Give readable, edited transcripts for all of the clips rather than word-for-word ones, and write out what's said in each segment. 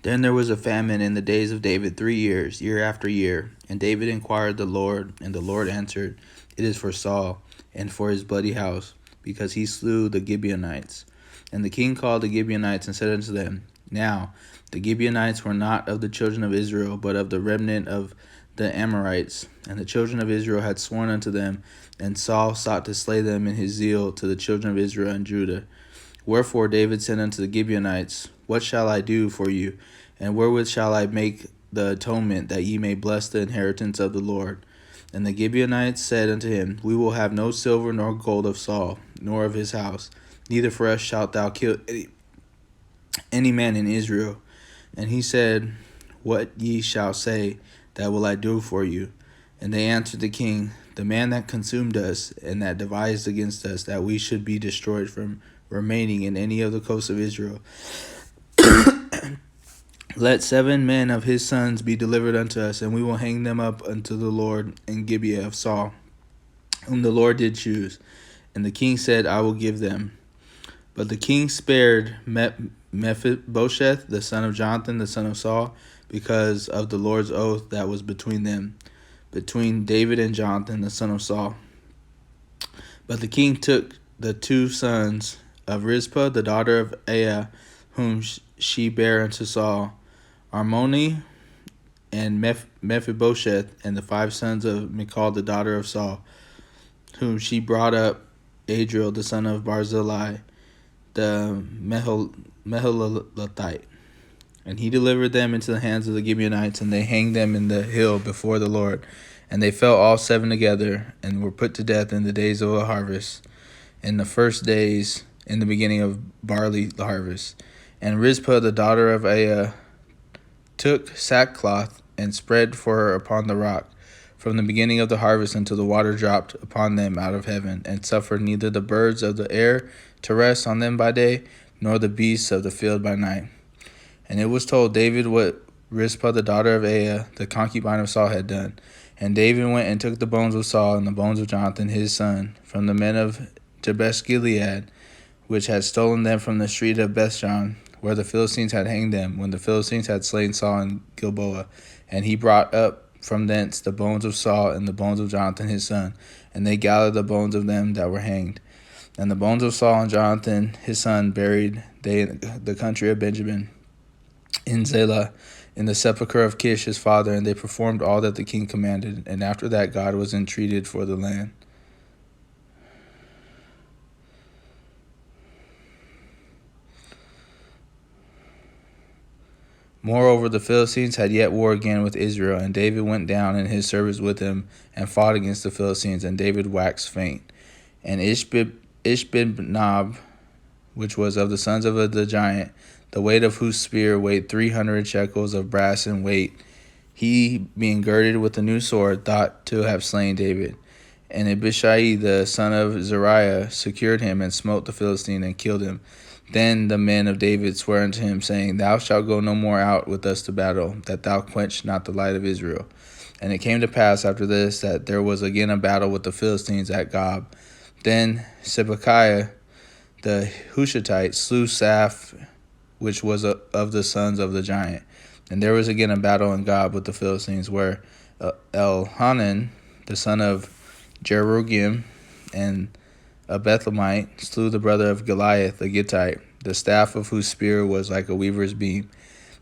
Then there was a famine in the days of David 3 years, year after year. And David inquired the Lord, and the Lord answered, It is for Saul, and for his bloody house, because he slew the Gibeonites. And the king called the Gibeonites and said unto them, Now the Gibeonites were not of the children of Israel, but of the remnant of the Amorites. And the children of Israel had sworn unto them, and Saul sought to slay them in his zeal to the children of Israel and Judah. Wherefore David said unto the Gibeonites, What shall I do for you? And wherewith shall I make the atonement, that ye may bless the inheritance of the Lord? And the Gibeonites said unto him, We will have no silver nor gold of Saul, nor of his house. Neither for us shalt thou kill any man in Israel. And he said, What ye shall say, that will I do for you. And they answered the king, The man that consumed us, and that devised against us, that we should be destroyed from remaining in any of the coasts of Israel. Let 7 men of his sons be delivered unto us, and we will hang them up unto the Lord in Gibeah of Saul, whom the Lord did choose. And the king said, I will give them. But the king spared Mephibosheth, the son of Jonathan, the son of Saul, because of the Lord's oath that was between them, between David and Jonathan, the son of Saul. But the king took the 2 sons of Rizpah, the daughter of Aiah, whom she bare unto Saul, Armoni and Mephibosheth, and the 5 sons of Michal, the daughter of Saul, whom she brought up, Adriel, the son of Barzillai, the Meholathite. And he delivered them into the hands of the Gibeonites, and they hanged them in the hill before the Lord. And they fell all 7 together, and were put to death in the days of the harvest, in the first days, in the beginning of barley harvest. And Rizpah, the daughter of Aiah, took sackcloth and spread for her upon the rock, from the beginning of the harvest until the water dropped upon them out of heaven, and suffered neither the birds of the air to rest on them by day, nor the beasts of the field by night. And it was told David what Rizpah, the daughter of Aiah, the concubine of Saul, had done. And David went and took the bones of Saul and the bones of Jonathan his son from the men of Jabesh Gilead, which had stolen them from the street of Bethshan, where the Philistines had hanged them, when the Philistines had slain Saul in Gilboa. And he brought up from thence the bones of Saul and the bones of Jonathan his son, and they gathered the bones of them that were hanged. And the bones of Saul and Jonathan his son buried they in the country of Benjamin, in Zelah, in the sepulchre of Kish his father, and they performed all that the king commanded. And after that God was entreated for the land. Moreover, the Philistines had yet war again with Israel, and David went down and his servants with him, and fought against the Philistines, and David waxed faint. And Ishbibnob, which was of the sons of the giant, the weight of whose spear weighed 300 shekels of brass in weight, he, being girded with a new sword, thought to have slain David. And Abishai, the son of Zeruiah, secured him, and smote the Philistine, and killed him. Then the men of David sware unto him, saying, Thou shalt go no more out with us to battle, that thou quench not the light of Israel. And it came to pass after this, that there was again a battle with the Philistines at Gob. Then Sibbecai the Hushathite slew Saph, which was of the sons of the giant. And there was again a battle in Gob with the Philistines, where Elhanan, the son of Jerogim, and a Bethlehemite, slew the brother of Goliath, the Gittite, the staff of whose spear was like a weaver's beam.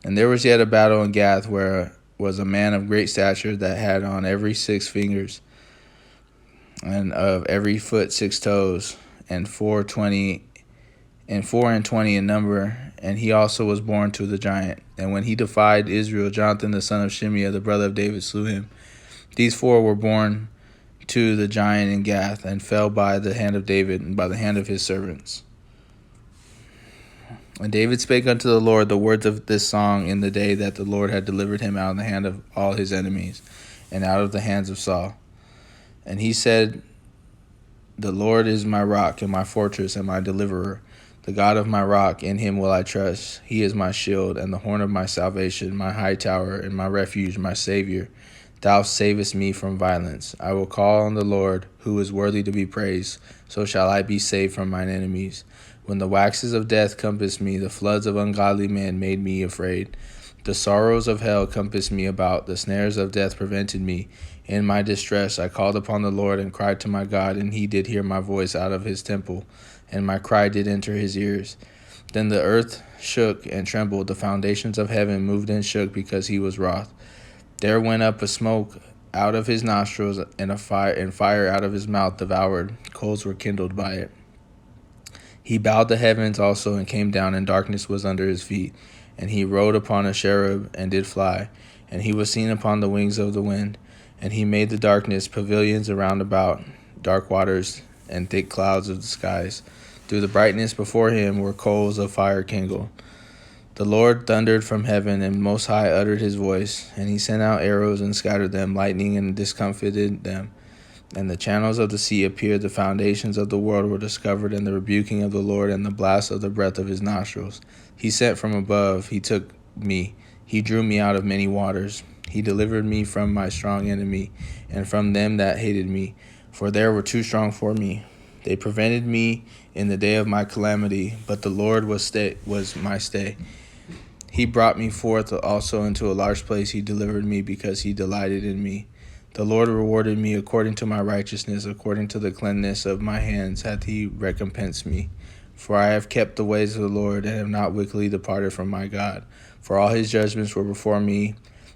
And there was yet a battle in Gath, where was a man of great stature, that had on every 6 fingers, and of every foot 6 toes, and 420 in number. And he also was born to the giant. And when he defied Israel, Jonathan the son of Shimeah, the brother of David, slew him. These 4 were born to the giant in Gath, and fell by the hand of David, and by the hand of his servants. And David spake unto the Lord the words of this song in the day that the Lord had delivered him out of the hand of all his enemies, and out of the hands of Saul. And he said, The Lord is my rock, and my fortress, and my deliverer, the God of my rock, in him will I trust. He is my shield, and the horn of my salvation, my high tower, and my refuge, my Savior. Thou savest me from violence. I will call on the Lord, who is worthy to be praised. So shall I be saved from mine enemies. When the waxes of death compassed me, the floods of ungodly men made me afraid. The sorrows of hell compassed me about, the snares of death prevented me. In my distress I called upon the Lord and cried to my God, and he did hear my voice out of his temple, and my cry did enter his ears. Then the earth shook and trembled, the foundations of heaven moved and shook, because he was wroth. There went up a smoke out of his nostrils, and fire out of his mouth devoured. Coals were kindled by it. He bowed the heavens also, and came down, and darkness was under his feet. And he rode upon a cherub, and did fly. And he was seen upon the wings of the wind. And he made the darkness pavilions around about, dark waters, and thick clouds of the skies. Through the brightness before him were coals of fire kindled. The Lord thundered from heaven, and Most High uttered his voice. And he sent out arrows, and scattered them, lightning, and discomfited them. And the channels of the sea appeared, the foundations of the world were discovered, and the rebuking of the Lord, and the blast of the breath of his nostrils. He sent from above, he took me, he drew me out of many waters. He delivered me from my strong enemy, and from them that hated me, for they were too strong for me. They prevented me in the day of my calamity, but the Lord was my stay. He brought me forth also into a large place. He delivered me, because he delighted in me. The Lord rewarded me according to my righteousness, according to the cleanness of my hands hath he recompensed me. For I have kept the ways of the Lord, and have not wickedly departed from my God. For all his judgments were before me.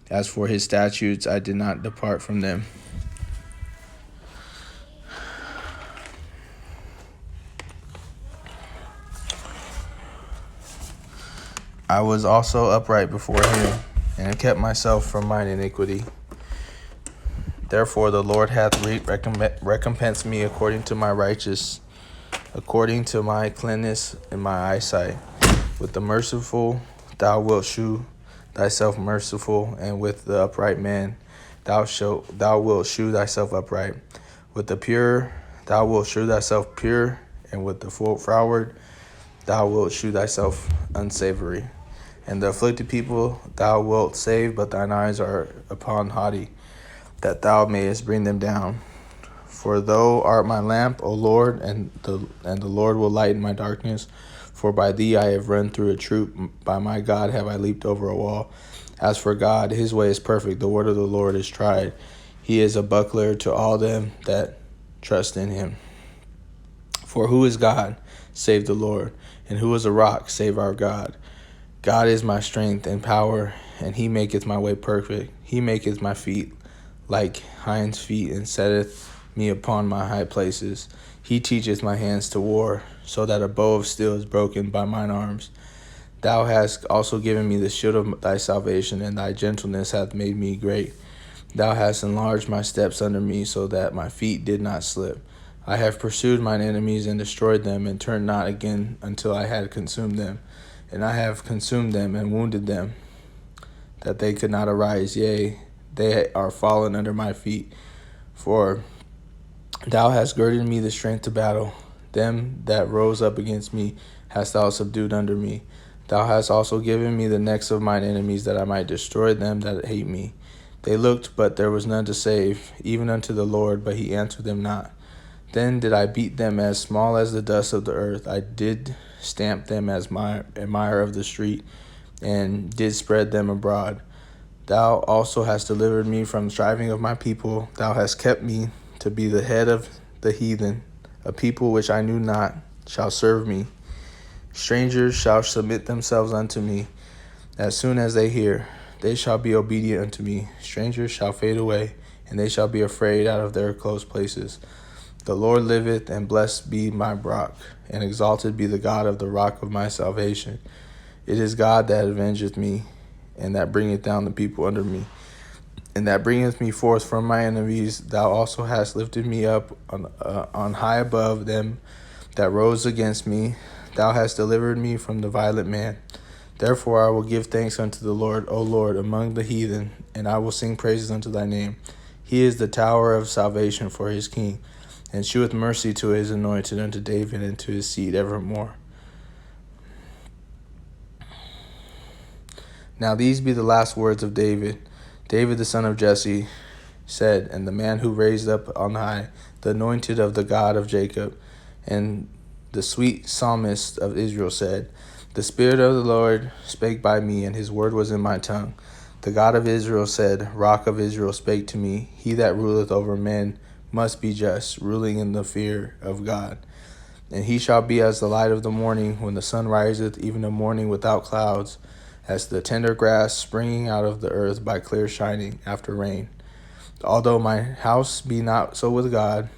As for his statutes, I did not depart from them. I was also upright before him, and have kept myself from mine iniquity. Therefore the Lord hath recompensed me according to my righteousness, according to my cleanness in my eyesight. With the merciful thou wilt shew thyself merciful, and with the upright man thou wilt shew thyself upright. With the pure thou wilt shew thyself pure, and with the froward thou wilt shew thyself unsavory. And the afflicted people thou wilt save, but thine eyes are upon haughty, that thou mayest bring them down. For thou art my lamp, O Lord, and the Lord will lighten my darkness. For by thee I have run through a troop, by my God have I leaped over a wall. As for God, his way is perfect, the word of the Lord is tried. He is a buckler to all them that trust in him. For who is God, save the Lord? And who is a rock, save our God? God is my strength and power, and he maketh my way perfect. He maketh my feet like hinds' feet, and setteth me upon my high places. He teacheth my hands to war, so that a bow of steel is broken by mine arms. Thou hast also given me the shield of thy salvation, and thy gentleness hath made me great. Thou hast enlarged my steps under me, so that my feet did not slip. I have pursued mine enemies and destroyed them, and turned not again until I had consumed them. And I have consumed them and wounded them, that they could not arise. Yea, they are fallen under my feet. For thou hast girded me the strength to battle. Them that rose up against me hast thou subdued under me. Thou hast also given me the necks of mine enemies, that I might destroy them that hate me. They looked, but there was none to save, even unto the Lord, but he answered them not. Then did I beat them as small as the dust of the earth. I did stamp them as mire of the street, and did spread them abroad. Thou also hast delivered me from the striving of my people. Thou hast kept me to be the head of the heathen. A people which I knew not shall serve me. Strangers shall submit themselves unto me. As soon as they hear, they shall be obedient unto me. Strangers shall fade away, and they shall be afraid out of their close places. The Lord liveth, and blessed be my rock, and exalted be the God of the rock of my salvation. It is God that avengeth me, and that bringeth down the people under me, and that bringeth me forth from my enemies. Thou also hast lifted me up on high above them that rose against me. Thou hast delivered me from the violent man. Therefore I will give thanks unto the Lord, O Lord, among the heathen, and I will sing praises unto thy name. He is the tower of salvation for his king, and sheweth mercy to his anointed, unto David, and to his seed evermore. Now these be the last words of David. David the son of Jesse said, and the man who raised up on high, the anointed of the God of Jacob. And the sweet psalmist of Israel said, The Spirit of the Lord spake by me, and his word was in my tongue. The God of Israel said, Rock of Israel spake to me, He that ruleth over men must be just, ruling in the fear of God. And he shall be as the light of the morning, when the sun riseth, even the morning without clouds, as the tender grass springing out of the earth by clear shining after rain. Although my house be not so with God,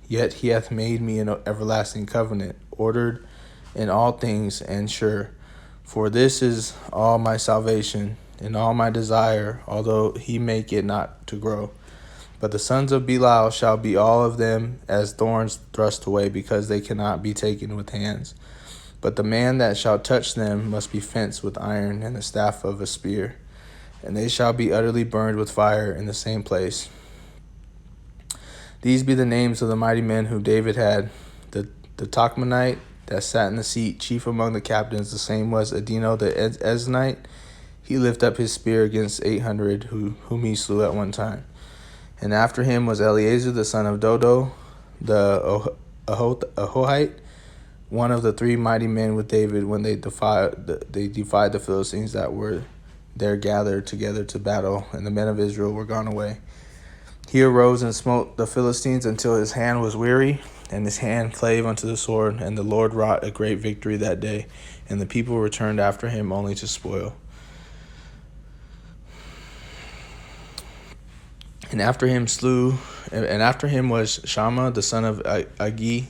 yet he hath made me an everlasting covenant, ordered in all things and sure. For this is all my salvation, and all my desire, although he make it not to grow. But the sons of Belial shall be all of them as thorns thrust away, because they cannot be taken with hands. But the man that shall touch them must be fenced with iron and the staff of a spear, and they shall be utterly burned with fire in the same place. These be the names of the mighty men whom David had. The Tachmonite that sat in the seat, chief among the captains, the same was Adino the Eznite. He lifted up his spear against 800 whom he slew at one time. And after him was Eleazar the son of Dodo, the Ahohite, one of the three mighty men with David when they defied the Philistines that were there gathered together to battle, and the men of Israel were gone away. He arose and smote the Philistines until his hand was weary, and his hand clave unto the sword, and the Lord wrought a great victory that day, and the people returned after him only to spoil. And after him was Shammah the son of Agi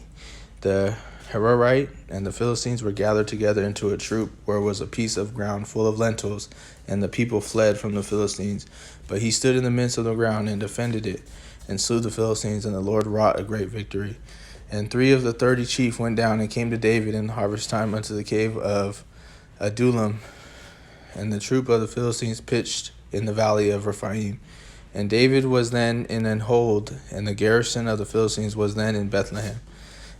the Herorite, and the Philistines were gathered together into a troop, where was a piece of ground full of lentils, and the people fled from the Philistines. But he stood in the midst of the ground and defended it, and slew the Philistines, and the Lord wrought a great victory. And 3 of the 30 chief went down and came to David in the harvest time unto the cave of Adullam, and the troop of the Philistines pitched in the valley of Rephaim. And David was then in an hold, and the garrison of the Philistines was then in Bethlehem.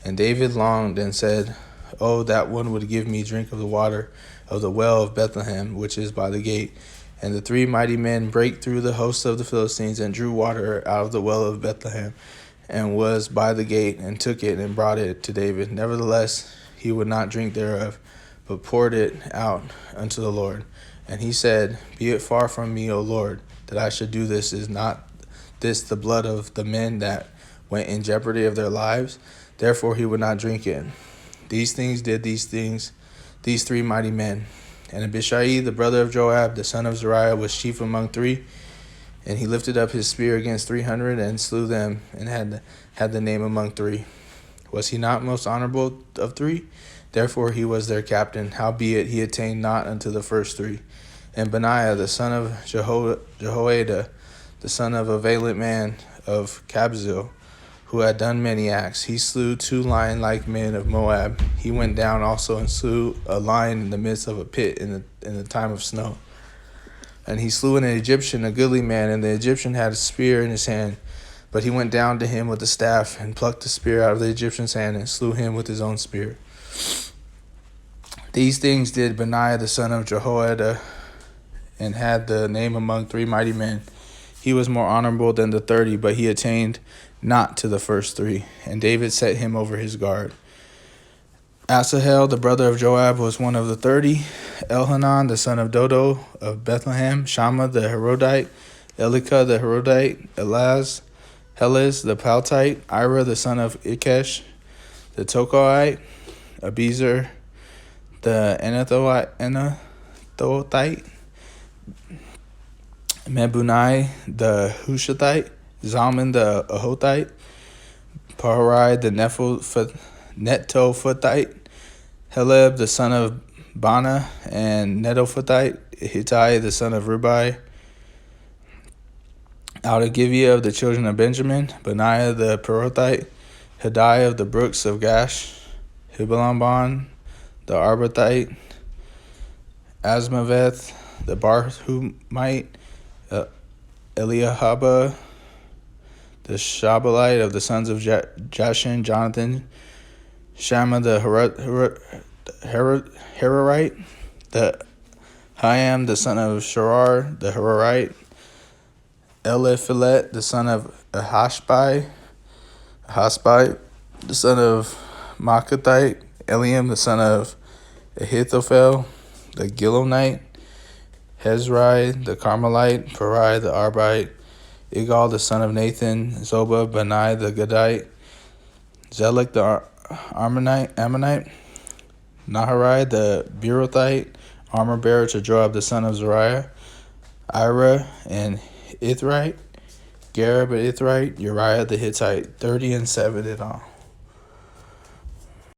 And David longed and said, Oh, that one would give me drink of the water of the well of Bethlehem, which is by the gate. And the 3 mighty men brake through the hosts of the Philistines, and drew water out of the well of Bethlehem, and was by the gate, and took it, and brought it to David. Nevertheless, he would not drink thereof, but poured it out unto the Lord. And he said, Be it far from me, O Lord, that I should do this. Is not this the blood of the men that went in jeopardy of their lives? Therefore he would not drink it. These 3 mighty men. And Abishai, the brother of Joab, the son of Zeruiah, was chief among 3. And he lifted up his spear against 300, and slew them, and had the name among 3. Was he not most honorable of 3? Therefore he was their captain. Howbeit he attained not unto the first 3. And Benaiah, the son of Jehoiada, the son of a valiant man of Kabzeel, who had done many acts, he slew 2 lion-like men of Moab. He went down also and slew a lion in the midst of a pit in the time of snow. And he slew an Egyptian, a goodly man, and the Egyptian had a spear in his hand. But he went down to him with a staff, and plucked the spear out of the Egyptian's hand, and slew him with his own spear. These things did Benaiah the son of Jehoiada, and had the name among 3 mighty men. He was more honorable than the 30, but he attained not to the first 3. And David set him over his guard. Asahel, the brother of Joab, was one of the 30. Elhanan, the son of Dodo of Bethlehem. Shammah the Herodite. Elika the Herodite. Helez the Paltite. Ira the son of Ikesh the Tokoite. Abiezer the Anathothite. Mebunai the Hushathite. Zalman the Ahothite. Paharai the Netophathite. Heleb the son of Bana and Netophathite. Hittai the son of Rubai. Out of Gibeah of the children of Benjamin, Benaiah the Perothite. Hadiah of the brooks of Gash. Hibalamban the Arbathite. Asmaveth the Barhumite. Eliahaba the Shabalite of the sons of Jashin, Jonathan. Shammah the Herorite. The Hiam the son of Sharar the Herorite. Eliphelet the son of Ahashbai the son of Makathite. Eliam the son of Ahithophel the Gilonite, Hezrai the Carmelite, Parai the Arbite, Igal the son of Nathan, Zobah, Benai the Gadite, Zelek the Ammonite, Naharai the Beerothite, armor bearer to Joab the son of Zariah, Ira and Ithrite, Gareb and Ithrite, Uriah the Hittite, 30 and 7 in all.